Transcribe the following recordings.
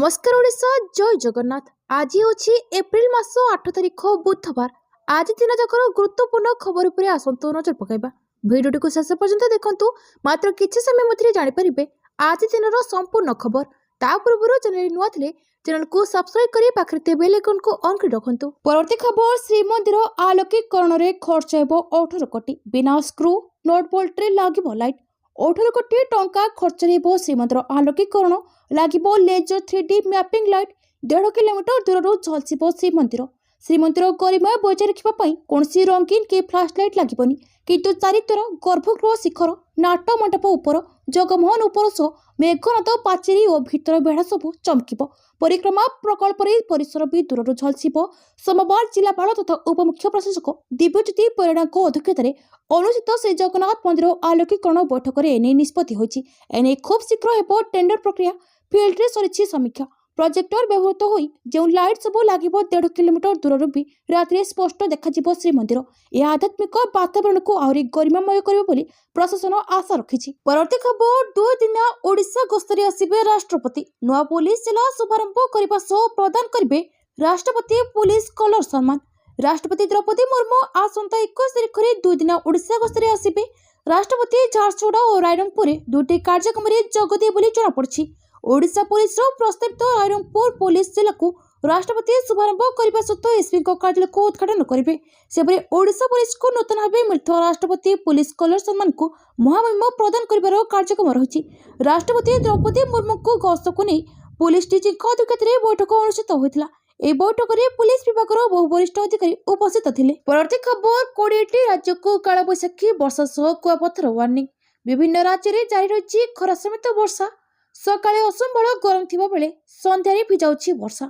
नमस्कार ओडिशा जय जगन्नाथ। आज हूँ एप्रिल मास 8 तारिख बुधवार। आज दिन जाकर गुरुत्वपूर्ण खबर उपर आसतु नजर पकाइबा। भिडियो को शेष पर्यंत देखंतु। मात्र किछि समय मध्य जानि परिबे आज दिन संपूर्ण खबर। ता पूर्व चैनल नुआ थिले चैनल को सब्सक्राइब करी पाखरे थे बेल आइकन को ऑन कर रखंतु। परवर्ती खबर श्रीमंदिर आलोकीकरण रे खर्च हेबो 18 कोटी। बिना स्क्रू नट बोल्ट रे लागिबो लाइट। 18 कोटी टंका खर्च हेबो श्रीमंदिर आलोकीकरण लागिबो laser 3D mapping light. 1.5 kilometre दूर झलसिबो श्रीमंदिर गरिमा बजाय रखा कौन रंगीन के फ्लाश लाइट लगे किंतु चारितर गर्भगृह शिखर नाट मंडप उपर जगमोहन उपर सह मेघनाथ पाचेरी और भितर बेढ़ा सबू चमकिब। परिक्रमा प्रकल्प परिसर भी दूर झलसिब। सोमवार जिलापाल तथा उपमुख्य प्रशासक दिव्यज्योति परिणा अध्यक्षतार अनुष्ठित श्री जगन्नाथ मंदिर आलोकीकरण बैठक में एने निष्पत्ति होइछि। एने खूब शीघ्र हेबो टेंडर प्रक्रिया। फील्ड रे सरिछि समीक्षा। प्रोजेक्टर व्यवहृत हो जो लाइट सब लगे 1.5 किलोमीटर दूर भी रात्रि स्पष्ट देखा श्रीमंदिर। यह आध्यात्मिक वातावरण को आहरी गरिमामय कर प्रशासन आशा रखी। परवर्ती खबर 2 दिन ओडिशा गस्तरे आसिबे राष्ट्रपति। नुआ पुलिस जिला शुभारंभ करने सह प्रदान करेंगे राष्ट्रपति पुलिस कलर सम्मान। राष्ट्रपति द्रौपदी मुर्मू आसंता 21 तारिख में 2 दिन ओडिशा गस्तरे आसिबे। राष्ट्रपति झारसुगुड़ा और रायरंगपुर दुईटी कार्यक्रम में जोगदे बोली जनापड़ी। ओडिशा पुलिस प्रस्तावित रायरंगपुर पुलिस जिला को राष्ट्रपति शुभारंभ करने सहित एसपी कार्यालय को उद्घाटन करेंगे। सेपरि ओडिशा पुलिस को नूतन भाव मिलता राष्ट्रपति पुलिस कलर सम्मान को महामहिम प्रदान कर कार्यक्रम रही। राष्ट्रपति द्रौपदी मुर्मू को गस्त को नहीं पुलिस डीजी अध्यक्षता बैठक अनुष्ठित होता। यह बैठक में पुलिस विभाग बहु वरिष्ठ अधिकारी उपस्थित थे। परवर्ती खबर 20टी राज्य को कालबैशाखी वर्षा सह कुआपथर वार्निंग। विभिन्न राज्य में जारी रही खरा समेत वर्षा। सकाळे असंबल गरम थिबा बेले संध्यारे भिजाउछि वर्षा।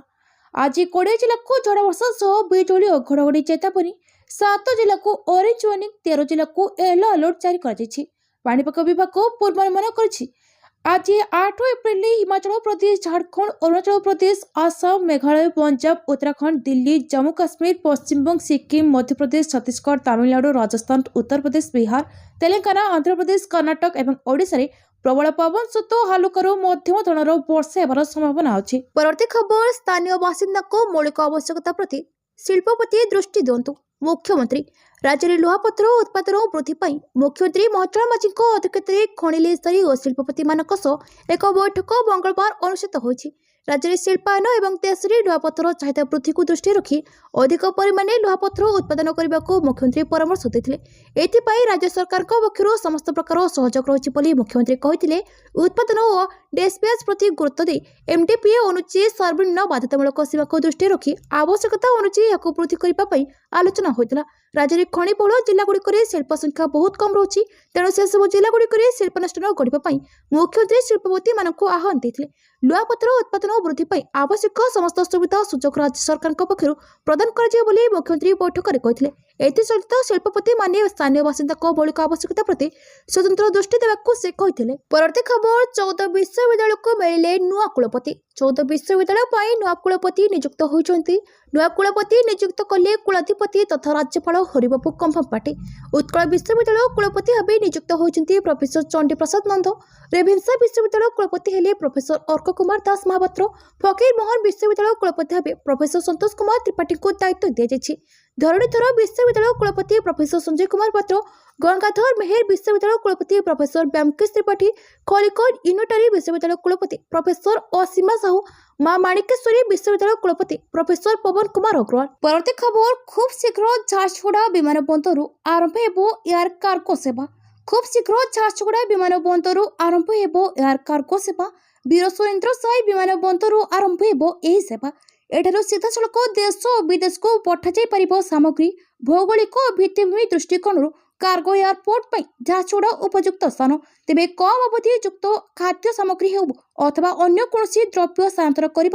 आज 20 जिला को झड़ वर्षा सह बिजुली और घड़घड़ी चेतावनी। 7 जिला को ऑरेंज वार्निंग 13 जिला को येलो अलर्ट जारी कर पाणीपाग विभाग पूर्वानुमान कर। आज 8 एप्रिल हिमाचल प्रदेश झारखंड अरुणाचल प्रदेश आसाम मेघालय पंजाब उत्तराखंड दिल्ली जम्मू काश्मीर पश्चिम बंग सिक्किम मध्य प्रदेश छत्तीसगढ़ तमिलनाडु राजस्थान उत्तर प्रदेश बिहार तेलंगाना आंध्र प्रदेश कर्नाटक एवं ओडिशा रे प्रबल पवन सहित हालुकारू मध्यम धरणर वर्षा होबार संभावना अच्छी। परवर्ती खबर स्थानीय बासिंदा को मौलिक आवश्यकता प्रति शिल्पपति दृष्टि दिंतु। मुख्यमंत्री राज्य में लुहापथर उत्पादन वृद्धि पाई मुख्यमंत्री महचल माझी अध्यक्षतार खनिले स्तरीय और शिल्पपति मानक सह एक बैठक मंगलवार अनुष्ठित होइछि। राज्य में शिल्पायन और देश में लुहापथर चाहिदा वृद्धि को दृष्टि रखी अधिक परिमाण लुहापथर उत्पादन करने को मुख्यमंत्री परामर्श देते। एथिपाई राज्य सरकार पक्षर समस्त प्रकार सहयोग रही मुख्यमंत्री कहते। उत्पादन और डेस्पैच प्रति गुरुत्व दे एमडीपीए अनुच्छेद सर्वनिम्न बाध्यतामूलक सीमा को दृष्टि रखी आवश्यकता अनुच्छेद यह वृद्धि करने आलोचना होता। राज्य में खनि बहुल जिलागुड़िक शिल्प संख्या बहुत कम रही तेणु से सब जिलागुड़िक शिल्पानुष्ठान गढ़ा मुख्यमंत्री शिल्पपति मानक आह्वान देते। लुहापथर उत्पादन वृद्धि पाई आवश्यक समस्त सुविधा सुजोग राज्य सरकार पक्षर प्रदान कर मुख्यमंत्री बैठक में कहते। एसहित शिल्पपति माने स्थानीय बासिंदा मौलिक आवश्यकता प्रति स्वतंत्र दृष्टि देवाक से कहते। परवर्ती खबर 14 विश्वविद्यालय को मिले नुआ कुलपति। 14 विश्वविद्यालय पर नुआ कुलपति नियुक्त होती। नुआ कुलपति नियुक्त कले कुलाधिपति तथा राज्यपाल हरिबाबू कंभमपाटी। उत्कल विश्वविद्यालय कुलपति भाव नियुक्त होती प्रोफेसर चंडी प्रसाद नंद। रेभेन्सा विश्वविद्यालय कुलपति हेले प्रोफेसर अर्क कुमार दास महापात्र। फकीर मोहन विश्वविद्यालय कुलपति भाव प्रोफेसर संतोष कुमार त्रिपाठी को दायित्व दी। धरणीधर विश्वविद्यालय कुलपति प्रोफेसर संजय कुमार पात्र। गंगाधर मेहर विश्वविद्यालय कुलपति प्रोफेसर व्योमकेश त्रिपाठी। खलिकोट यूनिटरी विश्वविद्यालय कुलपति प्रोफेसर असीमा साहू। मां माणिकेश्वरी विश्वविद्यालय कुलपति प्रोफेसर पवन कुमार अग्रवाल। परवर्ती खबर खूब शीघ्र झारसुगुड़ा विमान बंदर आरंभ हेबो एयर कार्गो सेवा। खूब शीघ्र झारसुगुड़ा विमान बंदर आरंभ हेबो एयर कार्गो सेवा। वीर सुरेंद्र साई विमान बंदर आरंभ हेबो एही सेवा। एठारो सीधासलख देश और विदेश को पठाई पारिबो सामग्री। भौगोलिक भित्तिभूमि दृष्टिकोण कार्गो एयरपोर्ट पर झारसुगुड़ा उपयुक्त स्थान। तेबे कम अवधि युक्त खाद्य सामग्री हो अथवा अन्य कौन द्रव्य स्थानांतर कर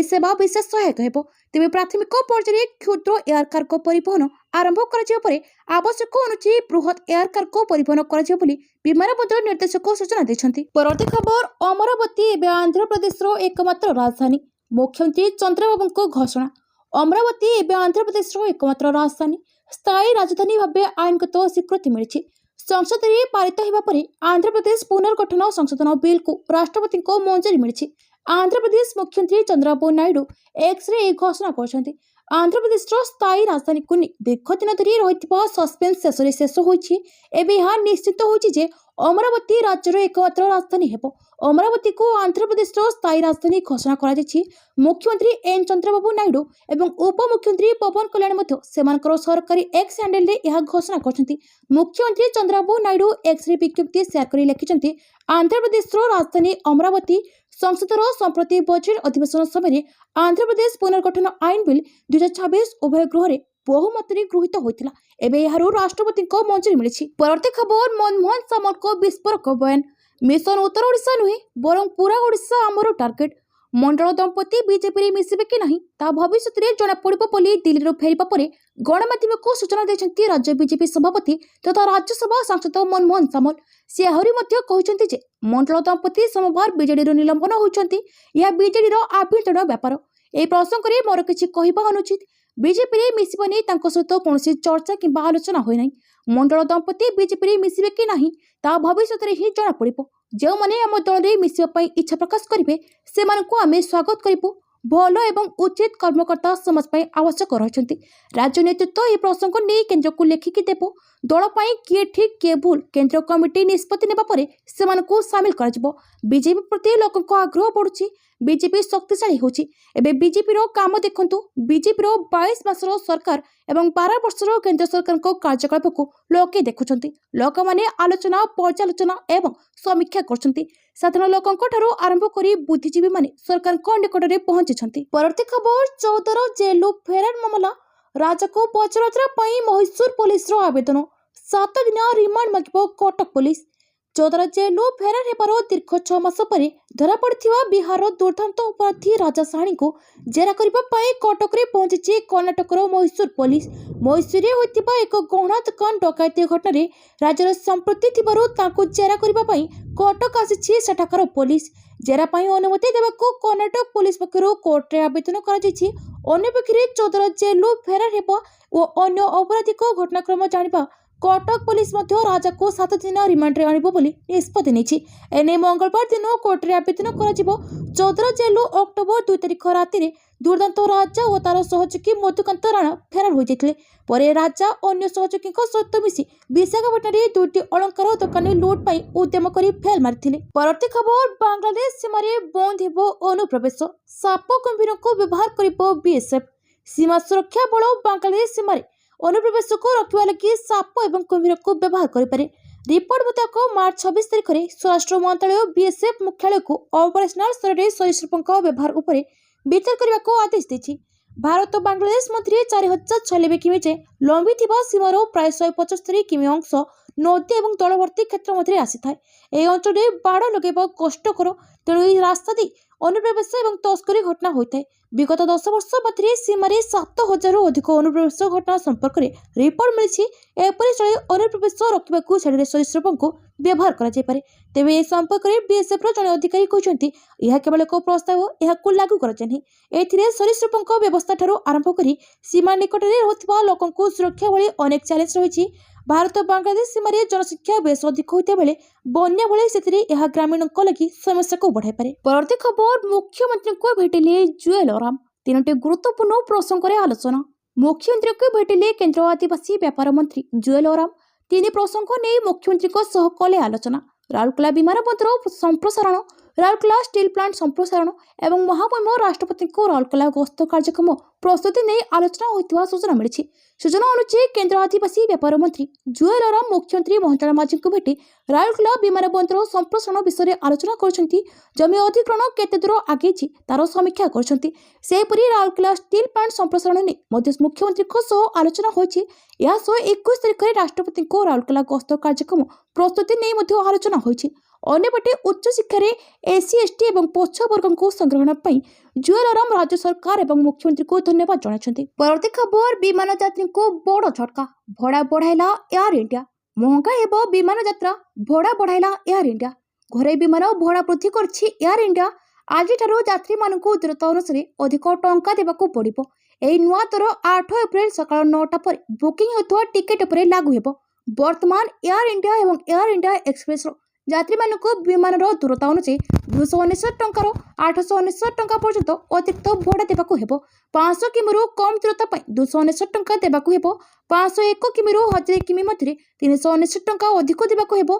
सेवा विशेष सहायक हेबो। तेबे प्राथमिक पर्यायर क्षुद्र एयर कार्गो परिवहन आरंभ कर आवश्यक अनुसार बृहत एयर कार्गो परिवहन कर विमान बंदर निर्देशक सूचना देछंती। परवर्ती खबर अमरावती एवं आंध्र प्रदेश एकमात्र राजधानी। मुख्यमंत्री चंद्रबाबू को घोषणा। अमरावती एवं आंध्र प्रदेश एकमात्र राजधानी स्थायी राजधानी भाव आईनगत स्वीकृति मिली। संसद में पारित होगा आंध्र प्रदेश पुनर्गठन संशोधन बिल को राष्ट्रपति को मंजूरी मिली। आंध्रप्रदेश मुख्यमंत्री चंद्रबाबू नायडू एक्स रे घोषणा कर आंध्रप्रदेश स्थायी राजधानी को दीर्घ दिन धरी रही सस्पेन्स शेष होइछि। एबे यह निश्चित होइछि अमरावती राज्यर एकमात्र राजधानी हेबो। अमरावती को आंध्रप्रदेश स्थायी राजधानी घोषणा कर मुख्यमंत्री एन चंद्रबाबू नायडू एवं उपमुख्यमंत्री पवन कल्याण सेमानकर सरकारी एक्स हैंडल रे यह घोषणा करछन्ती। मुख्यमंत्री चंद्रबाबू नायडू एक्स रे विज्ञप्ति शेयर कर लिखिछन्ती आंध्रप्रदेश राजधानी अमरावती संसदर संप्रति बजेट अधिवेशन समय आंध्रप्रदेश पुनर्गठन आईन बिल 2026 उभय गृह बहुमत गृहीत होता। एवं राष्ट्रपति मंजूरी मिली। परवर्ती खबर मनमोहन सामल को विस्फोरक बयान मिशन उत्तर ओडिशा नुहे बर पूरा ओडिशा आमर टार्गेट। मंडल दंपति बीजेपी मिसबे कि नहीं ता भविष्य में जना पड़ो दिल्ली फेरवा पर गणमाध्यम को सूचना देते राज्य बीजेपी सभापति तथा राज्यसभा सांसद मनमोहन सामल। से आहरी कहते मंडल दंपति सोमवार बीजेडी निलंबन होती बीजेडी आभ्यंतरीण व्यापार। ए प्रसंग में मोर किसी कहवा अनुचित। बीजेपी मिसबनी सहित कौन चर्चा कि आलोचना होना। मंडल दंपति बीजेपी मिसबे कि नहीं ता भविष्य में ही जना पड़ो। जो मैंने आम दल में मिसवा इच्छा प्रकाश करेंगे से आम स्वागत करूँ। भल एवं उचित कर्मकर्ता समाज आवश्यक रही। राज्य नेतृत्व यह प्रसंग नहीं केन्द्र को लेखिकी देव। दल किए ठीक किए भूल केन्द्र कमिटी निष्पत्ति नेबा परे सेमानकु सामिल कर बीजेपी प्रति लोक आग्रह बढ़ुची। बीजेपी शक्तिशाली होची। एबे बीजेपी रो काम देखंतु। बीजेपी रो 22 मासर सरकार एवं 12 वर्षर केंद्र सरकार को कार्यकलाप को लोके देखुछंती। लोक माने आलोचना पर्यालोचना एवं समीक्षा करछंती। साधारण लोकंक ठारो आरंभ करी बुद्धिजीवी माने सरकार को निकट रे पहुंचीछंती। परवर्ती खबर 14 जेलु फेरार मामला राजा को पचराउचरा पई मैसूर पुलिस रो आवेदन 7 दिन रिमांड मागिबो कटक पुलिस। 14 जेलु फेरार हेबार दीर्घ 6 मास पर धरा पड़िथिबा बिहार दुर्दांत अपराधी राजा साहनी को जेरा करिबा पई कटक रे पहुंची कर्णाटक मैसूर पुलिस। मैसूर रे होइतिबा एक गहना दुकान डकैती घटना रे राज्यर संपत्ति थिबारु ताको जेरा करिबा पई कटक आसीछि सेठाकर पुलिस। जेरा पई अनुमति देबाको कर्णाटक पुलिस पक्षरु कोर्ट रे आवेदन करा जायछि। अन्य पक्षरे 14 जेलु फेरार हेबा ओ अन्य अपराधिक घटनाक्रम जानिबा कटक पुलिस राजा को 7 दिन रिमांड रे आनिबो बोली निष्पत्ति नेछि। एने मंगलवार दिन कोर्ट रे आवेदन करा जिवो। 14 जेलु अक्टोबर 2 तारिख राति रे दुर्दांत राजा और तार सहयोगी मधुकांत राणा फेरार हो जाइथिले। परे राजा अन्य सहयोगी सहित मिसी विशाखापट्टनम रे 2टी अलंकार दुकान लूट पाई उद्यम करी फेल मारिथिले। परवर्ती खबर बांग्लादेश सीमा रे बंद हेबो अनुप्रवेश। साप कुंभीर को व्यवहार करिबो बीएसएफ। सीमा सुरक्षा बल बांग्लादेश सीमा रे अनुप्रवेश को रखा लगी साप एवं कुंभीर को व्यवहार करें। रिपोर्ट मुताबिक मार्च 26 तारिख में स्वराष्ट्र मंत्रालय बीएसएफ मुख्यालय को ऑपरेशनल स्तर में सरीसृप व्यवहार उपर विचार करने को आदेश देछि। भारत और बांग्लादेश मध्य 4096 किमी जाए लंबी सीमार प्राय 175 किमी अंश नदी और तलवर्ती क्षेत्र मध्य आसी था। यह अंचल में बाड़ लगेबा कष्टकर तेणु यह रास्ता दी अनुप्रवेश और तस्करी घटना होता है। विगत 10 वर्ष मध्य सीमार 7000 अधिक अनुप्रवेश घटना संपर्क में रिपोर्ट मिली। एपरी स्थले अनुप्रवेश रखा छाड़े सरीसृप को व्यवहार करे। तेबे ए संपर्क में बीएसएफ जड़े अधिकारी कहते यह केवल एक प्रस्ताव यह लागू कराଯାए। एथिरे सरीसृप व्यवस्था ठारू आरंभ कर सीमा निकट में रहउथिबा लोकंकु सुरक्षा भली अनेक चैलेंज रही। भारत और बांग्लादेश सीमार जनसंख्या बेस अधिक होता बेले बन्या भली से ग्रामीण लगी समस्या को बढ़ाई पारे। परवर्ती खबर मुख्यमंत्री को भेटिले जुएल ओराम। 3टी गुरुत्वपूर्ण प्रसंग में आलोचना। मुख्यमंत्री को भेटिले केंद्र आदिवासी व्यापार मंत्री जुएल ओराम। 3 प्रसंग नहीं मुख्यमंत्री कले आलोचना। राउरकेला विमान बंदर संप्रसारण, राउरकेला स्टील प्लांट संप्रसारण एवं महामहिम राष्ट्रपति को राउरकेला गस्त कार्यक्रम प्रस्तुति नहीं आलोचना होता सूचना मिली। सूचना अनुसार केंद्र आदिवासी व्यापार मंत्री जुएल ओराम मुख्यमंत्री मोहन माझी को भेटी राउरकेला विमान बंदर संप्रसारण विषय में आलोचना करछंती। जमी अधिग्रहण केते दूर आगे तार समीक्षा करछंती। सेपरि राउरकेला स्टील प्लांट संप्रसारण ने मुख्यमंत्री आलोचना होइछि। 21 तारिख में राष्ट्रपति को राउरकेला गस्त कार्यक्रम प्रस्तुति नहीं आलोचना होइछि। अन्यपटे उच्च शिक्षा एससी एसटी और पछुआ वर्ग को संग्रहण पर जुएल ओराम राज्य सरकार और मुख्यमंत्री को धन्यवाद जनाइछन्ति। परवर्ती खबर विमान यात्री को बड़ झटका। भड़ा बढ़ाइला एयर इंडिया। महंगा हेबो विमान यात्रा, भड़ा बढ़ाइला एयर इंडिया। घरे विमान भड़ा वृद्धि करछि एयर इंडिया। आज यात्री मानक दूरता अनुसार अधिक टंका देवाक पड़िबो। एही नुआ दर 8 एप्रिल सकाळ 9टा पर बुकिंग हेतु टिकेट पर लागू हेबो। वर्तमान एयर इंडिया और एयर इंडिया एक्सप्रेस ଯାତ୍ରୀମାନଙ୍କୁ ବିମାନର ଦୂରତା ଅନୁଯାୟୀ 299 ଟଙ୍କାର 899 ଟଙ୍କା ପର୍ଯ୍ୟନ୍ତ ଅତିରିକ୍ତ ଭଡ଼ା ଦେବାକୁ ହେବ। 500 କିମିରୁ କମ୍ ଦୂରତା ପାଇଁ 299 ଟଙ୍କା ଦେବାକୁ ହେବ। 501 କିମିରୁ 1000 କିମି ମଧ୍ୟରେ 399 ଟଙ୍କା ଅଧିକ ଦେବାକୁ ହେବ।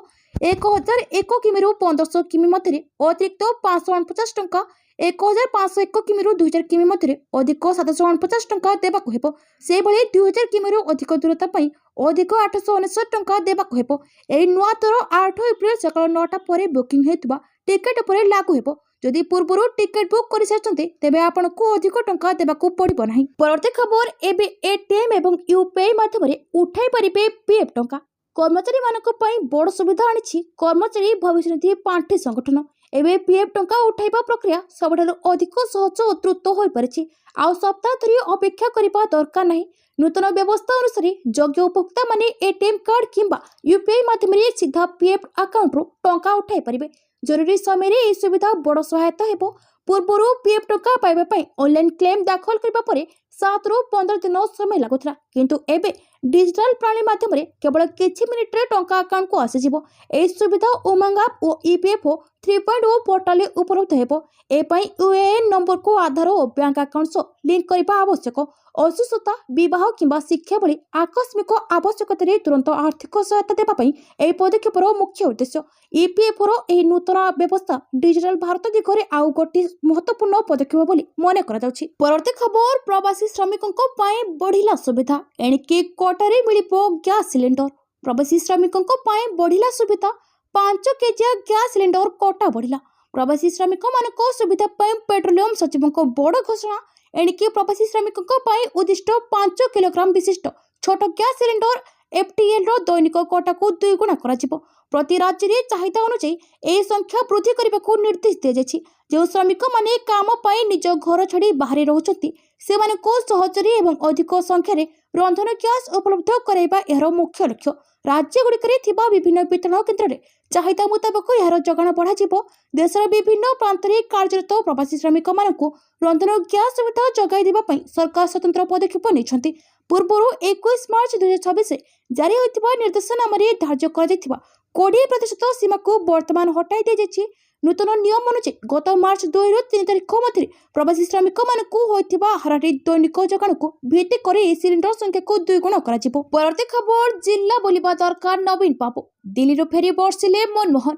1001 କିମିରୁ 1500 କିମି ମଧ୍ୟରେ ଅତିରିକ୍ତ 549 ଟଙ୍କା। 1501 କିମିରୁ 2000 କିମି ମଧ୍ୟରେ ଅଧିକ 749 ଟଙ୍କା ଦେବାକୁ ହେବ। ସେହିଭଳି 2000 କିମିରୁ ଅଧିକ ଦୂରତା ପାଇଁ ଅଧିକ 899 ଟଙ୍କା ଦେବାକୁ ହେବ। ଏହି ନୂଆ ଦର 8 ଏପ୍ରିଲ ସକାଳ 9ଟା ପରେ ବୁକିଂ ହେଉଥିବା ଟିକେଟ୍ ଉପରେ ଲାଗୁ ହେବ। ଯଦି ପୂର୍ବରୁ ଟିକେଟ୍ ବୁକ୍ କରିସାରିଛନ୍ତି ତେବେ ଆପଣଙ୍କୁ ଅଧିକ ଟଙ୍କା ଦେବାକୁ ପଡ଼ିବ ନାହିଁ। ପରବର୍ତ୍ତୀ ଖବର, ଏବେ ଏଟିଏମ୍ ଏବଂ ୟୁପିଆଇ ମାଧ୍ୟମରେ ଉଠାଇ ପାରିବେ ପିଏଫ୍ ଟଙ୍କା। କର୍ମଚାରୀମାନଙ୍କ ପାଇଁ ବଡ଼ ସୁବିଧା ଆଣିଛି କର୍ମଚାରୀ ଭବିଷ୍ୟନିଧି ପାଣ୍ଠି ସଂଗଠନ। ଏବେ ପିଏଫ୍ ଟଙ୍କା ଉଠାଇବା ପ୍ରକ୍ରିୟା ସବୁଠାରୁ ଅଧିକ ସହଜ ଓ ଦ୍ରୁତ ହୋଇପାରିଛି। ଆଉ ସପ୍ତାହ ଧରି ଅପେକ୍ଷା କରିବା ଦରକାର ନାହିଁ। ନୂତନ ବ୍ୟବସ୍ଥା ଅନୁସାରେ ଯୋଗ୍ୟ ଉପଭୋକ୍ତାମାନେ ଏଟିଏମ୍ କାର୍ଡ କିମ୍ବା ୟୁପିଆଇ ମାଧ୍ୟମରେ ସିଧା ପିଏଫ୍ ଆକାଉଣ୍ଟରୁ ଟଙ୍କା ଉଠାଇ ପାରିବେ। ଜରୁରୀ ସମୟରେ ଏହି ସୁବିଧା ବଡ଼ ସହାୟତା ହେବ। ପୂର୍ବରୁ ପିଏଫ୍ ଟଙ୍କା ପାଇବା ପାଇଁ ଅନଲାଇନ୍ କ୍ଲେମ୍ ଦାଖଲ କରିବା ପରେ 7ରୁ 15 ଦିନ ସମୟ ଲାଗୁଥିଲା, କିନ୍ତୁ ଏବେ ଡିଜିଟାଲ ପ୍ରଣାଳୀ ମାଧ୍ୟମରେ କେବଳ କିଛି ମିନିଟ୍ରେ ଟଙ୍କା ଆକାଉଣ୍ଟକୁ ଆସିଯିବ। ଏହି ସୁବିଧା ଉମଙ୍ଗ ଆପ୍ ଓ ଇପିଏଫ୍ଓ 3.0 ପୋର୍ଟାଲରେ ଉପଲବ୍ଧ ହେବ। ଏପାଇଁ ୟୁଏଏନ୍ ନମ୍ବରକୁ ଆଧାର ଓ ବ୍ୟାଙ୍କ ଆକାଉଣ୍ଟ ସହ ଲିଙ୍କ କରିବା ଆବଶ୍ୟକ। ଅସୁସ୍ଥତା, ବିବାହ କିମ୍ବା ଶିକ୍ଷା ଭଳି ଆକସ୍ମିକ ଆବଶ୍ୟକତାରେ ତୁରନ୍ତ ଆର୍ଥିକ ସହାୟତା ଦେବା ପାଇଁ ଏହି ପଦକ୍ଷେପର ମୁଖ୍ୟ ଉଦ୍ଦେଶ୍ୟ। ଇପିଏଫ୍ଓର ଏହି ନୂତନ ବ୍ୟବସ୍ଥା ଡିଜିଟାଲ ଭାରତ ଦିଗରେ ଆଉ ଗୋଟିଏ ମହତ୍ୱପୂର୍ଣ୍ଣ ପଦକ୍ଷେପ ବୋଲି ମନେ କରାଯାଉଛି। ପରବର୍ତ୍ତୀ ଖବର, ପ୍ରବାସୀ ଶ୍ରମିକଙ୍କ ପାଇଁ ବଢ଼ିଲା ସୁବିଧା। ଏଣିକି କୋଟାରେ ମିଳିବ ଗ୍ୟାସ୍ ସିଲିଣ୍ଡର। ପ୍ରବାସୀ ଶ୍ରମିକଙ୍କ ପାଇଁ ବଢ଼ିଲା ସୁବିଧା। 5 କେଜିଆ ଗ୍ୟାସ୍ ସିଲିଣ୍ଡର କୋଟା ବଢ଼ିଲା। ପ୍ରବାସୀ ଶ୍ରମିକମାନଙ୍କ ସୁବିଧା ପାଇଁ ପେଟ୍ରୋଲିୟମ ସଚିବଙ୍କ ବଡ଼ ଘୋଷଣା। ଏଣିକି ପ୍ରବାସୀ ଶ୍ରମିକଙ୍କ ପାଇଁ ଉଦ୍ଦିଷ୍ଟ 5 କିଲୋଗ୍ରାମ ବିଶିଷ୍ଟ ଛୋଟ ଗ୍ୟାସ୍ ସିଲିଣ୍ଡର ଏଫ୍ଟିଏଲ୍ର ଦୈନିକ କୋଟାକୁ 2 ଗୁଣା କରାଯିବ। ପ୍ରତି ରାଜ୍ୟରେ ଚାହିଦା ଅନୁଯାୟୀ ଏହି ସଂଖ୍ୟା ବୃଦ୍ଧି କରିବାକୁ ନିର୍ଦ୍ଦେଶ ଦିଆଯାଇଛି। ଯେଉଁ ଶ୍ରମିକମାନେ କାମ ପାଇଁ ନିଜ ଘର ଛାଡ଼ି ବାହାରେ ରହୁଛନ୍ତି ସେମାନଙ୍କୁ ସହଜରେ ଏବଂ ଅଧିକ ସଂଖ୍ୟାରେ ରନ୍ଧନ ଗ୍ୟାସ୍ ଉପଲବ୍ଧ କରାଇବା ଏହାର ମୁଖ୍ୟ ଲକ୍ଷ୍ୟ। ରାଜ୍ୟଗୁଡ଼ିକରେ ଥିବା ବିଭିନ୍ନ ବିତରଣ କେନ୍ଦ୍ରରେ ଚାହିଦା ମୁତାବକ ଏହାର ଯୋଗାଣ ବଢ଼ାଯିବ। ଦେଶର ବିଭିନ୍ନ ପ୍ରାନ୍ତରେ କାର୍ଯ୍ୟରତ ପ୍ରବାସୀ ଶ୍ରମିକମାନଙ୍କୁ ରନ୍ଧନ ଗ୍ୟାସ୍ ସୁବିଧା ଯୋଗାଇ ଦେବା ପାଇଁ ସରକାର ସ୍ୱତନ୍ତ୍ର ପଦକ୍ଷେପ ନେଇଛନ୍ତି। ପୂର୍ବରୁ 21 ମାର୍ଚ୍ଚ 2026ରେ ଜାରି ହୋଇଥିବା ନିର୍ଦ୍ଦେଶନାମାରେ ଧାର୍ଯ୍ୟ କରାଯାଇଥିବା 20% ସୀମାକୁ ବର୍ତ୍ତମାନ ହଟାଇ ଦିଆଯାଇଛି। ନୂତନ ନିୟମ ଅନୁଯାୟୀ ଗତ ମାର୍ଚ୍ଚ 2ରୁ 3 ତାରିଖ ମଧ୍ୟରେ ପ୍ରବାସୀ ଶ୍ରମିକମାନଙ୍କୁ ହୋଇଥିବା ହାରାହାରି ଦୈନିକ ଯୋଗାଣକୁ ଭିତ୍ତି କରି ଏହି ସିଲିଣ୍ଡର ସଂଖ୍ୟାକୁ 2 ଗୁଣ କରାଯିବ। ପରବର୍ତ୍ତୀ ଖବର, ଜିଲ୍ଲା ବୁଲିବା ଦରକାର ନବୀନ ବାବୁ। ଦିଲ୍ଲୀରୁ ଫେରି ବର୍ଷିଲେ ମନମୋହନ।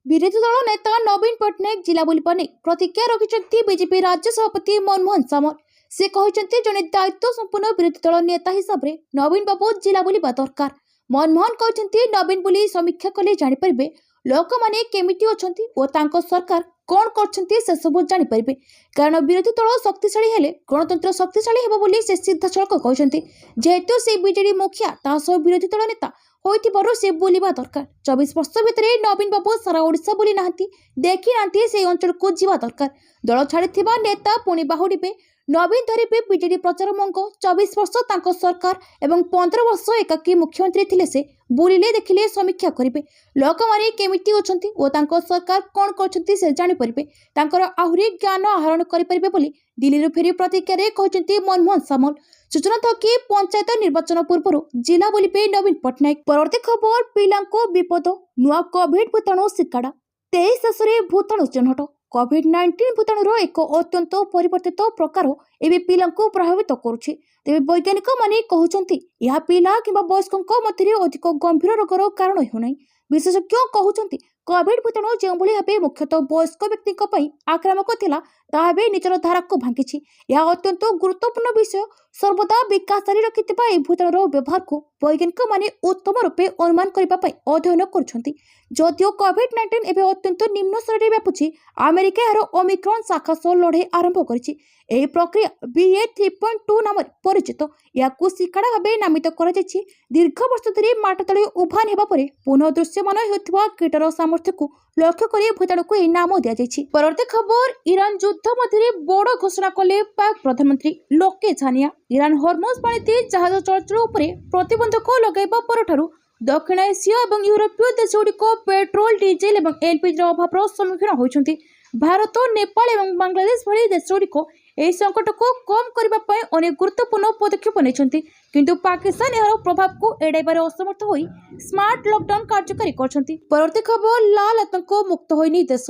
ବିରୋଧୀ ଦଳ ନେତା ନବୀନ ପଟ୍ଟନାୟକ ଜିଲ୍ଲା ବୁଲିବା ନେଇ ପ୍ରତିକ୍ରିୟା ରଖିଛନ୍ତି ବିଜେପି ରାଜ୍ୟ ସଭାପତି ମନମୋହନ ସାମଲ। ସେ କହିଛନ୍ତି ଜଣେ ଦାୟିତ୍ୱ ସମ୍ପନ୍ନ ବିରୋଧୀ ଦଳ ନେତା ହିସାବରେ ନବୀନ ବାବୁ ଜିଲ୍ଲା ବୁଲିବା ଦରକାର। ମନମୋହନ କହିଛନ୍ତି ନବୀନ ବୁଲି ସମୀକ୍ଷା କଲେ ଜାଣିପାରିବେ ଲୋକମାନେ କେମିତି ଅଛନ୍ତି ଓ ତାଙ୍କ ସରକାର କ'ଣ କରୁଛନ୍ତି ସେସବୁ ଜାଣିପାରିବେ। କାରଣ ବିରୋଧୀ ଦଳ ଶକ୍ତିଶାଳୀ ହେଲେ ଗଣତନ୍ତ୍ର ଶକ୍ତିଶାଳୀ ହେବ ବୋଲି ସେ ସିଧାସଳଖ କହିଛନ୍ତି। ଯେହେତୁ ସେ ବିଜେଡି ମୁଖିଆ ତା ସହ ବିରୋଧୀ ଦଳ ନେତା ହୋଇଥିବାରୁ ସେ ବୁଲିବା ଦରକାର। 24 ବର୍ଷ ଭିତରେ ନବୀନ ବାବୁ ସାରା ଓଡ଼ିଶା ବୁଲି ନାହାନ୍ତି, ଦେଖି ନାହାନ୍ତି, ସେହି ଅଞ୍ଚଳକୁ ଯିବା ଦରକାର। ଦଳ ଛାଡ଼ିଥିବା ନେତା ପୁଣି ବାହୁଡ଼ିବେ। ନବୀନ ଧରିବେ ବିଜେଡି ପ୍ରଚାର ମଙ୍ଗ। 24 ବର୍ଷ ତାଙ୍କ ସରକାର ଏବଂ 15 ବର୍ଷ ଏକାକୀ ମୁଖ୍ୟମନ୍ତ୍ରୀ ଥିଲେ। ସେ ବୁଲିଲେ ଦେଖିଲେ ସମୀକ୍ଷା କରିବେ ଲୋକମାନେ କେମିତି ଅଛନ୍ତି ଓ ତାଙ୍କ ସରକାର କ'ଣ କରୁଛନ୍ତି ସେ ଜାଣିପାରିବେ। ତାଙ୍କର ଆହୁରି ଜ୍ଞାନ ଆହରଣ କରିପାରିବେ ବୋଲି ଦିଲ୍ଲୀରୁ ଫେରି ପ୍ରତିକ୍ରିୟାରେ କହିଛନ୍ତି ମନମୋହନ ସାମଲ। ସୂଚନା ଥକି ପଞ୍ଚାୟତ ନିର୍ବାଚନ ପୂର୍ବରୁ ଜିଲ୍ଲା ବୁଲିବେ ନବୀନ ପଟ୍ଟନାୟକ। ପରବର୍ତ୍ତୀ ଖବର, ପିଲାଙ୍କୁ ବିପଦ, ନୂଆ କୋଭିଡ ଭୂତାଣୁ ଶିକାଡା। 23 ଦେଶରେ ଭୂତାଣୁ ଚିହ୍ନଟ। କୋଭିଡ-19 ଭୂତାଣୁର ଏକ ଅତ୍ୟନ୍ତ ପରିବର୍ତ୍ତିତ ପ୍ରକାର ଏବେ ପିଲାଙ୍କୁ ପ୍ରଭାବିତ କରୁଛି। ତେବେ ବୈଜ୍ଞାନିକମାନେ କହୁଛନ୍ତି ଏହା ପିଲା କିମ୍ବା ବୟସ୍କଙ୍କ ମଧ୍ୟରେ ଅଧିକ ଗମ୍ଭୀର ରୋଗର କାରଣ ହେଉନାହିଁ। ବିଶେଷଜ୍ଞ କହୁଛନ୍ତି କୋଭିଡ ଭୂତାଣୁ ଯେଉଁଭଳି ଭାବେ ମୁଖ୍ୟତଃ ବୟସ୍କ ବ୍ୟକ୍ତିଙ୍କ ପାଇଁ ଆକ୍ରାମକ ଥିଲା ତାହା ଏବେ ନିଜର ଧାରାକୁ ଭାଙ୍ଗିଛି। ଏହା ଅତ୍ୟନ୍ତ ଗୁରୁତ୍ୱପୂର୍ଣ୍ଣ ବିଷୟ। ସର୍ବଦା ବିକାଶ ଜାରି ରଖିଥିବା ଏହି ଭୂତାଣୁର ବ୍ୟବହାରକୁ ବୈଜ୍ଞାନିକମାନେ ଉତ୍ତମ ରୂପେ ଅନୁମାନ କରିବା ପାଇଁ ଅଧ୍ୟୟନ କରୁଛନ୍ତି। ଯଦିଓ କୋଭିଡ-19 ଏବେ ଅତ୍ୟନ୍ତ ନିମ୍ନ ସ୍ତରରେ ବ୍ୟାପୁଛି, ଆମେରିକା ଏହାର ଓମିକ୍ରନ୍ ଶାଖା ସହ ଲଢ଼େଇ ଆରମ୍ଭ କରିଛି। ଏହି ପ୍ରକ୍ରିୟା BA.3.2 ନାମରେ ପରିଚିତ। ଏହାକୁ ଶିକାଡା ଭାବେ ନାମିତ କରାଯାଇଛି। ଦୀର୍ଘ ବର୍ଷ ଧରି ମାଟ ତଳେ ଉଭାନ ହେବା ପରେ ପୁନଃ ଦୃଶ୍ୟମାନ ହେଉଥିବା କୀଟର ସାମର୍ଥ୍ୟକୁ ଲକ୍ଷ୍ୟ କରି ଭୂତାଣୁକୁ ଏହି ନାମ ଦିଆଯାଇଛି। ପରବର୍ତ୍ତୀ ଖବର, ଇରାନ ଯୁଦ୍ଧ ମଧ୍ୟରେ ବଡ଼ ଘୋଷଣା କଲେ ପାକ୍ ପ୍ରଧାନମନ୍ତ୍ରୀ ଲୋକେ ଝାନିଆ। ଇରାନ ହରମୁଜ ପାଣିରେ ଜାହାଜ ଚଳାଚଳ ଉପରେ ପ୍ରତିବନ୍ଧକ ଲଗାଇବା ପରଠାରୁ ଦକ୍ଷିଣ ଏସୀୟ ଏବଂ ୟୁରୋପୀୟ ଦେଶଗୁଡ଼ିକ ପେଟ୍ରୋଲ, ଡିଜେଲ ଏବଂ ଏଲପିଜିର ଅଭାବର ସମ୍ମୁଖୀନ ହୋଇଛନ୍ତି। ଭାରତ, ନେପାଳ ଏବଂ ବାଂଲାଦେଶ ଭଳି ଦେଶଗୁଡ଼ିକ ଏହି ସଂକଟକୁ କମ୍ କରିବା ପାଇଁ ଅନେକ ଗୁରୁତ୍ୱପୂର୍ଣ୍ଣ ପଦକ୍ଷେପ ନେଇଛନ୍ତି, କିନ୍ତୁ ପାକିସ୍ତାନ ଏହାର ପ୍ରଭାବକୁ ଏଡ଼ାଇବାରେ ଅସମର୍ଥ ହୋଇ ସ୍ମାର୍ଟ ଲକଡାଉନ କାର୍ଯ୍ୟକାରୀ କରିଛନ୍ତି। ପରବର୍ତ୍ତୀ ଖବର, ଲାଲ ଆତଙ୍କ ମୁକ୍ତ ହୋଇନି ଦେଶ।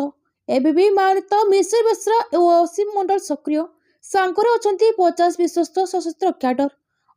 ଏବେ ବି ମାନିତ ମିଶ୍ର ବେସରା ଓ ଅସୀମ ମଣ୍ଡଳ ସକ୍ରିୟ। ସାଙ୍ଗରେ ଅଛନ୍ତି 50 ବିଶ୍ୱସ୍ତ ସଶସ୍ତ୍ର କ୍ୟାଡର।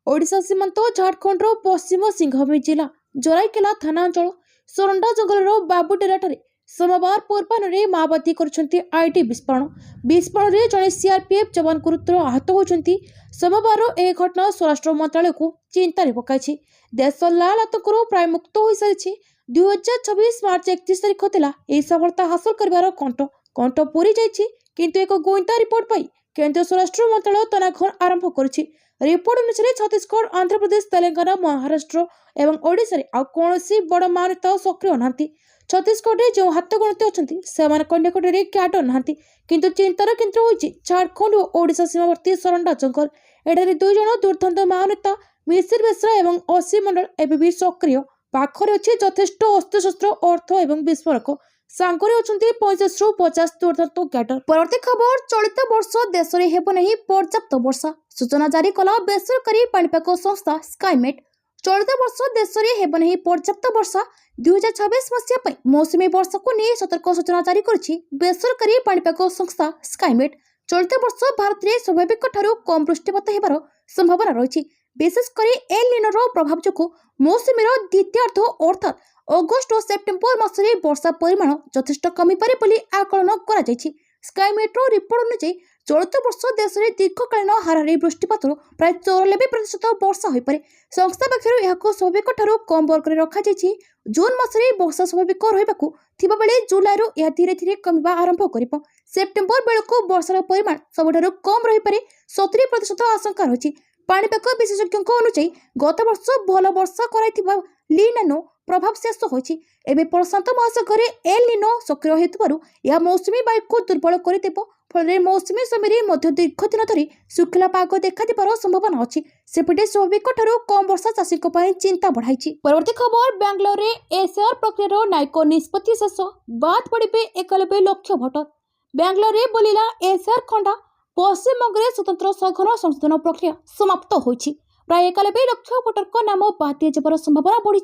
ଓଡ଼ିଶା ସୀମାନ୍ତ ଝାଡ଼ଖଣ୍ଡର ପଶ୍ଚିମ ସିଂଭୂମ ଜିଲ୍ଲା ଜରାଇକେଲା ଥାନା ଅଞ୍ଚଳ ସରଣ୍ଡା ଜଙ୍ଗଲର ବାବୁଡେରାଠାରେ सोमवार पूर्वाह्न माओवादी କରିଛନ୍ତି आईडी विस्फोरण। विस्फोरण में जड़े सीआरपीएफ जवान गुरुतर आहत होती। सोमवार यह घटना स्वराष्ट्र मंत्रालय को चिंतार पकाई। देश लाल आतंकरू प्राय मुक्त हो सारी। 2026 मार्च 31 तारिख था यह सफलता हासिल कर कंठ पूरी जाइए, किंतु एक गोइंदा रिपोर्ट पाई केंद्र स्वराष्ट्र मंत्रालय तनाघर आरंभ करुछि। रिपोर्ट अनुसार छत्तीसगढ़, आंध्र प्रदेश, तेलंगाना, महाराष्ट्र और ओडिशा रे आ कोनोसी बड़ मान्यता सक्रिय नांती। छत्तीसगढ़ में जो हाथ गणती अच्छा से निकटरे क्याडर नांती, किंतु चिंतार केन्द्र होइछि झारखंड और ओडिशा सीमावर्ती सरंडा जंगल। एठारे 2 जण दुर्दांत महानेता मिश्र बेसरा और असीम मंडल एबे भी सक्रिय। पाखरे अछि यथेष्ट अस्त्रशस्त्र, अर्थ और विस्फोरक। सांगरे अछंती 45 रु 50 दुर्दांत क्याडर। परवर्ती खबर, चलित वर्ष देश में हेब नहीं पर्याप्त वर्षा। सूचना जारी कला बेसरकारी पाणीपाग संस्था स्काईमेट। चलित वर्ष देश में हेब नहीं पर्याप्त वर्षा। 2026 मसीहा मौसुमी वर्षा को नहीं सतर्क सूचना जारी करिछि बेसरकारी पाणीपाग संस्था स्काईमेट। चलित वर्ष भारत में स्वाभाविक ठारू कम वृष्टिपात हेबार संभावना रही। विशेषकर एल निनोर प्रभाव जो मौसुमीर द्वितीयार्ध अर्थात अगस्ट और सेप्टेम्बर मासरे वर्षा परिमाण यथेष्ट कमी पारे बोली आकलन करा जायछि। स्काईमेट्रो रिपोर्ट अनुसार चलित वर्ष देश में दीर्घकालीन हाराहारी वृष्टिपात प्राय 94% वर्षा हो पारे। संस्था पक्षर यह स्वाभाविक ठारू कम वर्ग में रखा जायछि। जून मासरे वर्षा स्वाभाविक रहिबाकू थिबा बेले जुलाईरू यह धीरे धीरे कमिबा आरंभ करिब। सेप्टेम्बर बेलकू वर्षार परिमाण सबठारू कम रही पारे 70% आशंका रही। पाणीपाग विशेषज्ञों अनुसार गत वर्ष भल वर्षा कराइथिबा लीनानो प्रभाव शेष होइछि। एबे प्रशांत महासागर एल निनो सक्रिय हेतुबारु यह मौसुमी वायु को दुर्बल करिदेबो। फल मौसुमी समय मध्य दीर्घ दिन धरी शुखला पाग देखा संभावना अच्छी। सेपटे स्वाभाविक ठारू कम वर्षा चाषी चिंता बढ़ाई। परवर्ती खबर, बेंगलोर में एसआर प्रक्रिया न्यायिक निष्पत्ति शेष, बाद पड़े 91 लाख भोटर। बेंगलोर में बोलिला एसआर खंडा। पश्चिमबंग में स्वतंत्र सघन संशोधन प्रक्रिया समाप्त होइछि। प्राय 91 लाख भोटर नाम बाद दियार संभावना बढ़ी।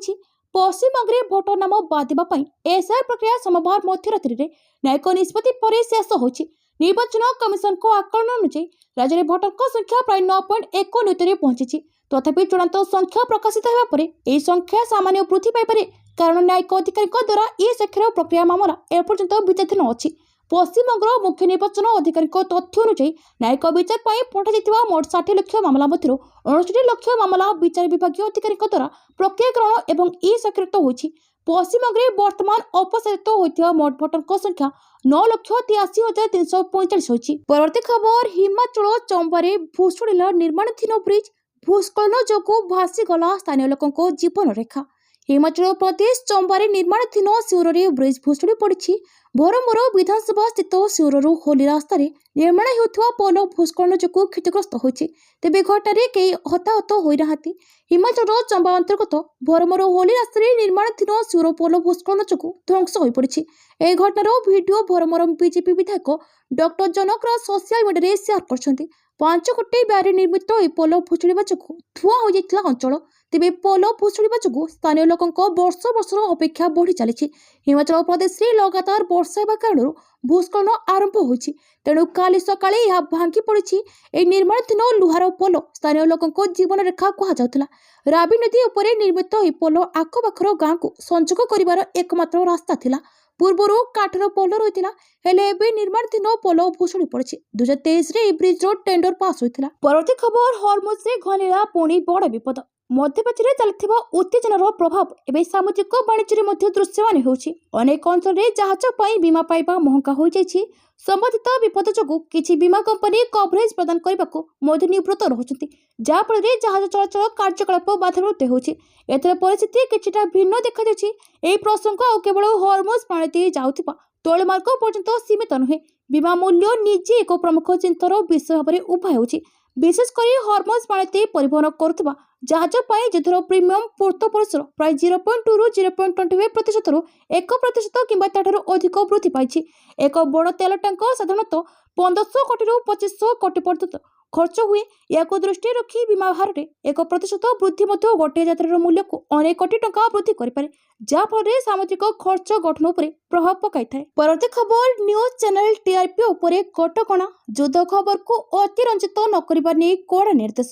पश्चिमबंग में भोटर नाम बाद देवाई एसआर प्रक्रिया सोमवार मध्यरात्रि न्यायिक निष्पत्ति पर शेष होइछि। निर्वाचन कमिशन को आकलन अनुसार राज्य में भोटर संख्या प्राय 9.1 नियुक्ति पहुंची। तथापि चूड़ांत संख्या प्रकाशित होगा पर यह संख्या सामान्य वृद्धि पाइपे, कारण न्यायिक अधिकारी द्वारा ई शेखर प्रक्रिया मामला एपर्यंत विचाराधीन अच्छी। पश्चिमबंग मुख्य निर्वाचन अधिकारी तथ्य अनुसार न्यायिक विचार पर पठाई मोट 60 लाख मामला मध्य 69 लाख मामला विचार विभाग अधिकारी द्वारा प्रक्रियाकरण और ई स्वीकृत होइछि। पश्चिमबंग में वर्तमान अपसारित होइथिबा मोट भोटर संख्या 9,83,345 होइछि। परवर्ती खबर, हिमाचल चंबारे भूशुड़िला निर्माणाधीन ब्रिज। भूस्खलन जोगु भासीगला स्थानीय लोकों जीवन रेखा। हिमाचल प्रदेश चंबारे निर्माणाधीन सिउररी ब्रिज भूशुड़ी पड़ी। भरमोर विधानसभा स्थित सिउररू होली रास्ता निर्माण होता पोल भूस्खलन जो क्षतिग्रस्त होती। तेज घटना कई हताहत होना। हिमाचल चंबा अंतर्गत भरमोर होली रास्ता निर्माणाधीन सिउर पोल भूस्खलन जो ध्वंस हो पड़ी। यह घटनार भिडियो भरमोर बीजेपी विधायक डॉक्टर जनक राज सोशल मीडिया शेयर कर 5 कोटी व्यय निर्मित यह पोल भूशुड़ा जो धूआं हो जाता अंचल। तेज पोल भूशुड़ा जो स्थानीय लोकों वर्ष वर्षर अपेक्षा बढ़ी चली। हिमाचल प्रदेश में लगातार वर्षा होगा कारण भूस्खलन आरंभ होइछि। तेणु काली सकाळे यह भांगी पड़ी। यह निर्माणाधीन लुहार पोल स्थानीय लोकों जीवन रेखा कहुला। रावी नदी उपर निर्मित यह पोल आखपाखर गाँव को संजोग कर एकमात्र रास्ता थिला। पूर्वर काठर पोल रही है, निर्माणाधीन पोल भूशुड़ी पड़ी। 2023 में ब्रिज टेंडर पास होता। परवर्ती खबर, हरमुज में घनीला पुणी बड़ विपद। मध्यप्राच्य चलता उत्तेजनार प्रभाव एवं सामुद्रिक वाणिज्य दृश्यमान होछि। अनेक अंचल में जहाज बीमा पाइबा महंगा हो जाइछि। संबंधित विपद जो किसी बीमा कंपनी कवरेज प्रदान करने को निवृत्त रहुछन्ति, जहाँफल जहाज चलाचल कार्यकलाप बाधाप्राप्त होछि। एथर परिस्थिति किछिटा भिन्न देखा जाछि। एही प्रसंग आ केवल हरमुज पाणी देई जाउथिबा तैलमार्ग पर्यंत सीमित नुहे। बीमा मूल्य निजे एक प्रमुख चिंतार विषय भाव में उभा होछि। विशेषकर हरमुज पाणी परिवहन करुवा जहाज जथर प्रीमियम पूर्त परिसर प्राय 0.2 रु 0.25% 1% किंवा अधिक वृद्धि पाई। एक बड़ तेल टैंकर साधारणतः 1500 କୋଟିରୁ 2500 କୋଟି पर्यंत खर्च हुए। या दृष्टि रखी बीमा भार में 1% वृद्धि गोटे यात्रार मूल्य को अनेक कोटी टंका वृद्धि करे, जहाँफल सामुद्रिक खर्च गठन उपर प्रभाव पकाई थाए। परवर्ती खबर न्यूज चैनल टीआरपी उपरे कटकणा युद्ध खबर को अतिरंजित न करबा नै कड़ा निर्देश।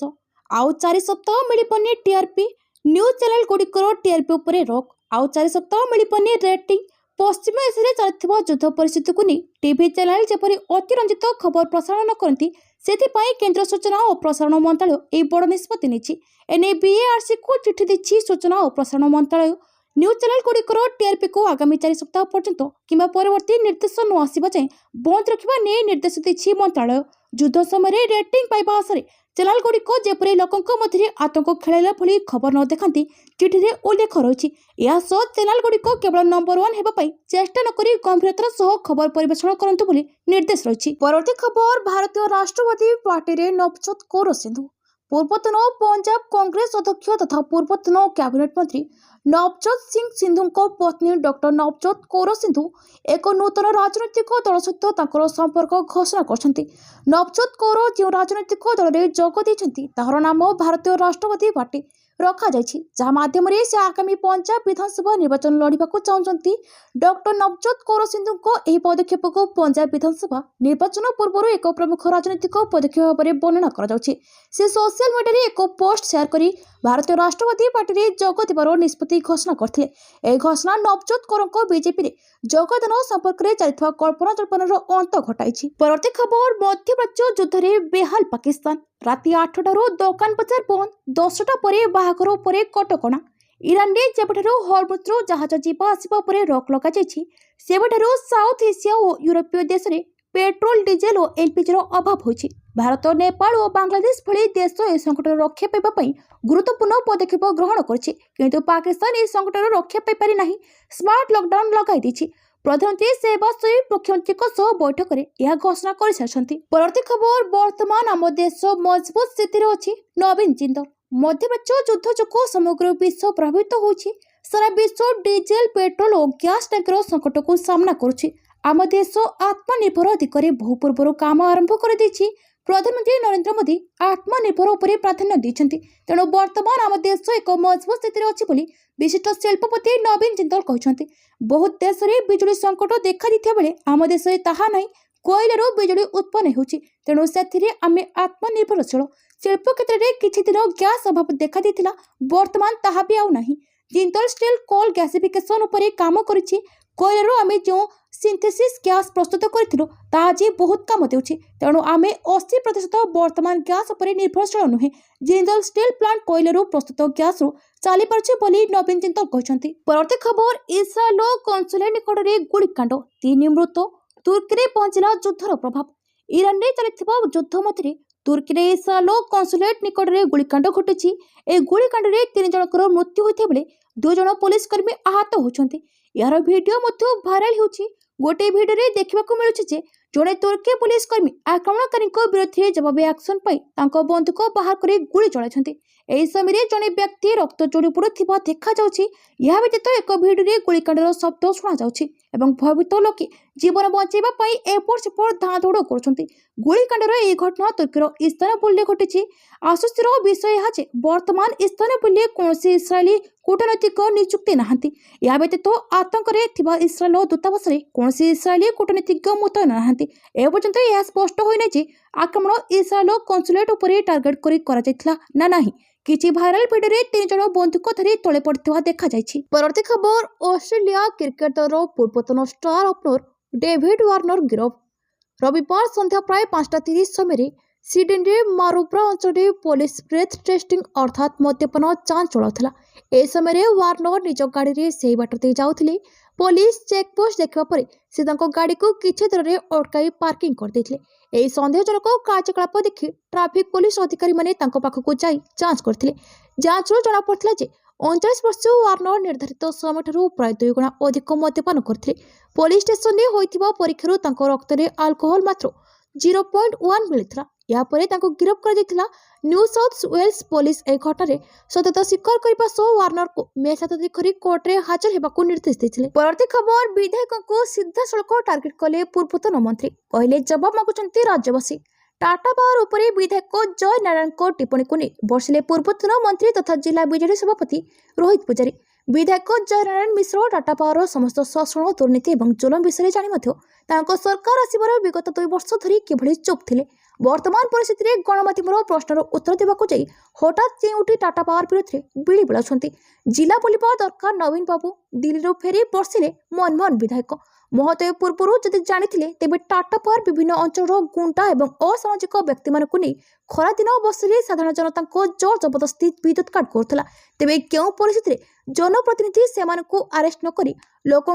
आउ 4 सप्ताह मिलपनी टीआरपी न्यूज चैनल गुड़िकर टीआरपी उपरे रोक। आउ 4 सप्ताह मिलपनी रेटिंग। पश्चिम एशिया चलता युद्ध परिस्थिति को नहीं टीवी चैनल जपरी अतिरंजित खबर प्रसारण करती सेथिपाई केंद्र सूचना और प्रसारण मंत्रालय बड़ निष्पत्ति नहीं। एने बीएआरसी को चिठी दी सूचना और प्रसारण मंत्रालय। न्यूज चैनल गुड़िकर टीआरपी को आगामी 4 सप्ताह पर्यंत किंबा परवर्ती निर्देश न आसवा जाए बंद रखा नहीं निर्देश दी मंत्रालय। युद्ध समय रेटिंग पाइबा आशा चैनल गुड़िक जेपरी लोकों मध्य आतंक खेलैला भली खबर न देखती चिठी में उल्लेख रही। चैनल गुड़िक केवल नंबर 1 होगापी चेष्टा नक गंभीरतार सह खबर परिवेषण करंतु बोली निर्देश रही। परवर्ती खबर भारतीय राष्ट्रवादी पार्टी रे नवजोत कौर सिंधु। पूर्वतन पंजाब कांग्रेस अध्यक्ष तथा पूर्वतन कैबिनेट मंत्री नवजोत सिंह सिंधु पत्नी डॉक्टर नवजोत कौर सिंधु एक नूतन राजनैतिक दल सहित संपर्क घोषणा कर। नवजोत कौर जो राजनैतिक दल में जोग देती तार नाम भारतीय राष्ट्रवादी पार्टी रखा जायछि, जहाँ माध्यम से आगामी पंजाब विधानसभा निर्वाचन लड़ाक चाहते। डॉक्टर नवजोत कौर सिंधु को यह पदक्षेप को पंजाब विधानसभा निर्वाचन पूर्व एक प्रमुख राजनैतिक पदक्षेप भाव वर्णना कर। सोशल मीडिया एक पोस्ट शेयर कर भारतीय राष्ट्रवादी पार्टी में जोग देवार निष्पत्ति घोषणा करते। यह घोषणा नवजोत कौर बीजेपी में जोगदान संपर्क में चलता कल्पना जल्पनार अंत घटाई। परवर्ती खबर मध्यप्राच्य युद्ध में बेहाल पाकिस्तान। राति 8टारू दुकान बजार बंद, 10टा पर बाहाघर उपर कटकणा। ईरान में जेबठारू हर्मुज्रु जहाज जीवा आसिबा पर रोक लगा जायछि, सेबठारू साउथ एशिया और यूरोपीय देश में पेट्रोल डीजेल और एलपीजी अभाव होइछि। भारत, नेपाल और बांग्लादेश भली देश ए संकट रक्षा पाइबा गुरुत्वपूर्ण पदक्षेप ग्रहण करिछि, किंतु पाकिस्तान ए संकट रक्षा पाई पारि नाही। स्मार्ट लॉकडाउन लगाई दैछि। प्रधानमंत्री शेहबाज शरीफ मुख्यमंत्री बैठक में यह घोषणा कर सारी। परवर्ती खबर वर्तमान आम देश मजबूत स्थिति अच्छी। नवीन जिंदल। मध्यप्राच्य युद्ध जो समग्र विश्व प्रभावित होछि। सारा विश्व डीजेल पेट्रोल और गैस टैंकर संकट को सामना करुछि। आम देश आत्मनिर्भर दिगरे बहु पूर्व काम आरंभ कर देछि। प्रधानमंत्री नरेंद्र मोदी आत्मनिर्भर उपर प्राधान्य देछन्ति, तेणु वर्तमान आम देश एक मजबूत स्थिति अच्छी बोली विशिष्ट शिल्पपति नवीन जिंदल कहते। बहुत देश में बिजुली संकट देखा देता बेले आम देश में ताहा नहीं। कोयलारू बिजुली उत्पन्न होछि, तेणु से आम आत्मनिर्भरशील। शिल्प क्षेत्र में किछि दिन गैस अभाव देखा देथिला, वर्तमान ताहा भी आउ नाही। जिंदल स्टील कोल गैसिफिकेशन उपर काम करिछि। कोयलारू आम जो सिंथेसिस गैस प्रस्तुत करूँ आज बहुत काम देउछि, तेणु आम 80% वर्तमान गैस उपर निर्भरशील नुहे। जिंदल स्टील प्लांट कोयलारू प्रस्तुत गैस रु चली पारे बोली नवीन जिंदल कहते। परवर्ती खबर इस्राएल कन्सुलेट निकट में गुलिकांड, 3 मृत। तुर्की में पहुंचला युद्धर प्रभाव। ईरान में चलता युद्ध मध्य तुर्की में इस्राएल कन्सुलेट निकट में गुलिकांड घटी। ए गुलिकांड में 3 जनकर मृत्यु होता बेले 2 जन पुलिसकर्मी आहत होती। यार वीडियो भाइराल होछि। गोटे भिडियो रे देखा मिलूँ जड़े तुर्की पुलिसकर्मी आक्रमणकारी विरोध में जवाबी एक्शन बंदूक बाहर कर गुली चलाई। यह समय जड़े व्यक्ति रक्त जोड़ी पड़ुवा देखा। यह व्यतीत एक भिडियो गुलिकांडर शब्द शुणा भयभीत लोके जीवन बचाई एपट सेपट धाँ दौड़ कर। गुलिकांडर यह घटना तुर्कीर इस्तानबुल घटी। आश्चर्यर विषय यह जे वर्तमान इस्तानबुल कौन इस्राएली कूटनैतिक नियुक्ति नहांती। यह व्यतीत आतंक इस्राएल दूतावास कौन इस्राएली कूटनीतिज्ञ मुतयन नहांती। एपर्यंत यह स्पष्ट होना जे आक्रमण इस्राएल कन्सुलेट उपर टार्गेट कर ना नहीं। किछि भाइराल वीडियो रे 3 जन बंदूक धरी तले पड़ता देखा जायछि। परवर्ती खबर ऑस्ट्रेलिया क्रिकेट दलर पूर्वतन स्टार ओपनर डेविड वार्नर गिरफ। रविवार संध्या प्राय 5:30 समय सिडनी रे मारुब्रा अंचल पुलिस ब्रेथ टेस्टिंग अर्थात मद्यपान जांच चलाउथिला। ए समय वार्नर निज गाड़ी रे सेही बाट दे जाउथिले। पुलिस चेकपोस्ट देखा पर से गाड़ी को किछि दूर में अटकाई पार्किंग कर देथिले। एही सन्देहजनक कार्यकलाप देखि ट्रैफिक पुलिस अधिकारी माने तांको पाखकु जाई जांच करथिले। जांचरो जना पड़थिला जे 39 वर्षीय वार्नर निर्धारित समय ठारू प्राय 2 गुणा अधिक मद्यपान करथिले। पुलिस स्टेशन में होइथिबा परीक्षारु तांको रक्त में अल्कोहल मात्र 0.1 मिलिथिला। यापर गिरफ कर न्यू साउथ वेल्स पुलिस एक घटना सत्यता स्वीकार करने सह वार्नर को मे 7 तारिख कोर्टे हाजर होगा निर्देश देते। परवर्ती खबर विधायकों को सीधा सड़क टार्गेट कले पूर्वतन मंत्री कहले जवाब मागुंट राज्यवासी। टाटा पावर उपरे विधायक जय नारायण को टिप्पणी को नहीं बर्षिले पूर्वतन मंत्री तथा जिला बीजेडी सभापति रोहित पूजारी। विधायक जय नारायण मिश्र टाटा पावर समस्त शोषण दुर्नीति और जुलम विषय जानी सरकार आसबार विगत 2 वर्ष धरी किभली चुप थे। वर्तमान परिस्थिति में गणमाध्यम प्रश्नर उत्तर देवाक जाई हठात चेई उठी टाटा पावर विरोध में बिड़ी बुलाउछंती। जिला बुलिबा दरकार नवीन बाबू दिल्ली फेरी बर्षिले मनमोहन विधायक महोदय पूर्व जदि जानी तेज टाटा पावर विभिन्न अंचल गुंडा और असामाजिक व्यक्ति मानक नहीं खरा दिन अवसर साधारण जनता को जोर जबरदस्ती विद्युत काट करुला तेज क्यों परिस्थिति में जनप्रतिनिधि से आरेस्ट नक लोक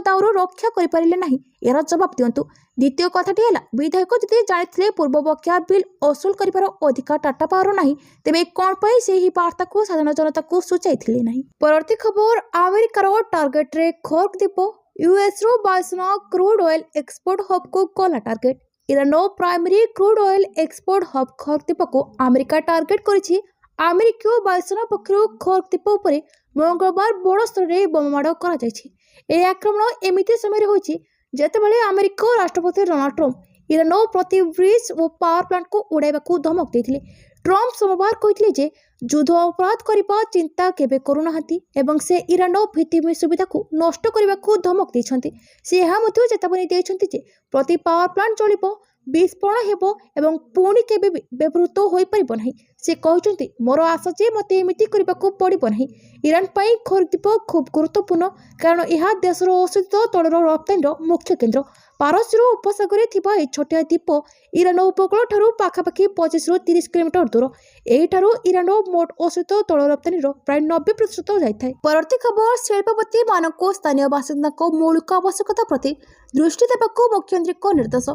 दाउरू रक्षा करें यार जवाब दिंतु। द्वितीय कथाटी है विधायक जदि जानी पूर्व बकिया बिल असूल कर अधिकार टाटा पावर ना तेज कौन पर से वार्ता को साधारण जनता को सूचाई ना। परवर्ती खबर अमेरिकार टार्गेट रे खर्क द्वीप यूएस रो बायसना क्रूड ऑयल एक्सपोर्ट हब को कला target. Iran primary crude oil export hub Kharg द्वीप को अमेरिका टार्गेट करिछि। अमेरिकीय वायुसेना पक्षरु खर्क द्वीप उपरे मंगलवार बड़ स्तर में बोमामाड़ करा जायछि। ए आक्रमण एमिति समय होइछि जेतेबेले अमेरिका राष्ट्रपति डोनाल्ड ट्रम्प ईरान प्रति ब्रिज और पावर प्लांट को उड़ाइबाकू धमक देथिले। ट्रम्प सोमवार कहिथिले जे युद्ध अपराध करबा चिंता केबे करूनाहांती एवं से ईरान भित्तिभूमि सुविधा को नष्ट करबाकू धमक देछंती। से यह मध्य चेतावनी देछंती जे प्रति पावर प्लांट चलिबो विस्फोरण हेबो एवं पुणी केबे व्यवहृत होई परिबो नाही। से कहउचंती मोर आशा जे मते एमिति करबाकू पड़िबो नाही। ईरान पई खर्क द्वीप खूब गुरुत्वपूर्ण कारण यह देशर औषध तैलर रप्तानीर मुख्य केन्द्र। पारस्यर उपसागर थिबा ए छोटिया द्वीप ईरान उपकूल ठारू पाखापाखि 25 ରୁ 30 किलोमीटर दूर। एठारू ईरान मोट औषध तैल रप्तानीर प्राय 90% जाइथाय। परवर्ती खबर शिल्पपति मानको स्थानीय बासिंदा को मौलिक आवश्यकता प्रति दृष्टि देबाकू मुख्यमंत्री को निर्देश।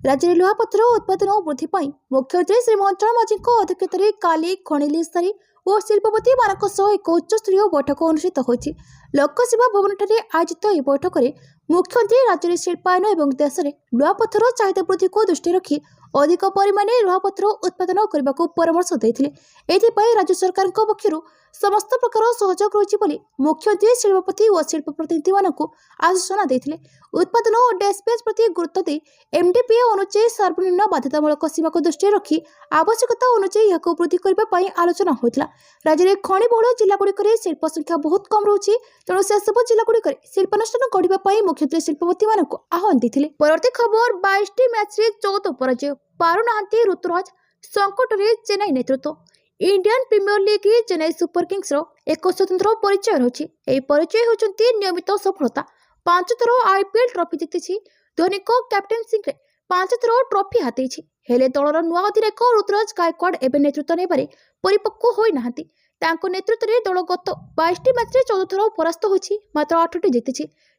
राज्य में लुहापथर उत्पादन वृद्धि मुख्यमंत्री श्री मनोहर माझी अध्यक्षतार काली खणी स्तरी और शिल्पपति मानक एक उच्चस्तरीय बैठक अनुष्ठित होती। लोकसेवा भवन आयोजित यह बैठक में मुख्यमंत्री राज्य में शिल्पायन और देश में लुहापथर चाहिदा वृद्धि को दृष्टि रखी अधिक परिमाण लुहापथर उत्पादन करने को परामर्श देते। एथिपाई राज्य सरकार पक्षर समस्त प्रकार सहयोग रही मुख्यमंत्री शिल्पपति और शिल्प प्रतिनिधि मानक आश्वासन देते। उत्पादन और डेस्पेज प्रति गुरुत्व दे एमडीपीए अनुसार सर्वनिम्न बाध्यतामूलक सीमा को दृष्टि रखी आवश्यकता अनुसार यह वृद्धि करने आलोचना होता। राज्य में खणी बहुल जिलागुड़िक शिल्प संख्या बहुत कम रही तेणु से सब जिलागुड़िक शिल्पानुष्ठान गढ़ा मुख्यमंत्री शिल्पपति मानक आह्वान देते। परवर्ती खबर 22टी मैच रे 14 पराजय पारुनाहांती ऋतुराज संकट रे चेन्नई नेतृत्व। Indian Premier League Chennai Super Kings रो एक स्वतंत्र परिचय रही। यह परिचय होचंती नियमित सफलता 5 थर आईपीएल ट्रॉफी जीति धोनी को कैप्टेनसी 5 थर ट्रॉफी हाथी हेले दलर नुआ अधिनायक ऋतुराज गायकवाड़ एवं नेतृत्व नेबारे परिपक्व होई नाहांती। तांको नेतृत्व में दल गत 22टी मैच रे 14 थर परास्त होछि मात्र 8टी जीति।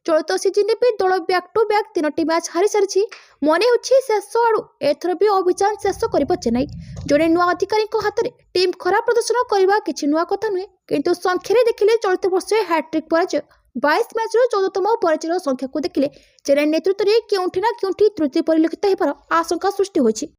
चलित सीजन में भी दल बैक टू बैक 3टी मैच हारी सारी मन हो शेष आड़ू एथर भी अभियान शेष कर चेन्नई। जड़े नुआ अधिकारी हाथ में टीम खराब प्रदर्शन करने किसी नुआ कथा नुहे किंतु संख्यार देखिले चलित वर्ष हैट्रिक पराजय 22 मैच 14तम पराजय संख्या को देखिले चेन्नई नेतृत्व में केउठी ना केउठी त्रुटि परिलक्षित होबार आशंका सृष्टि होछि।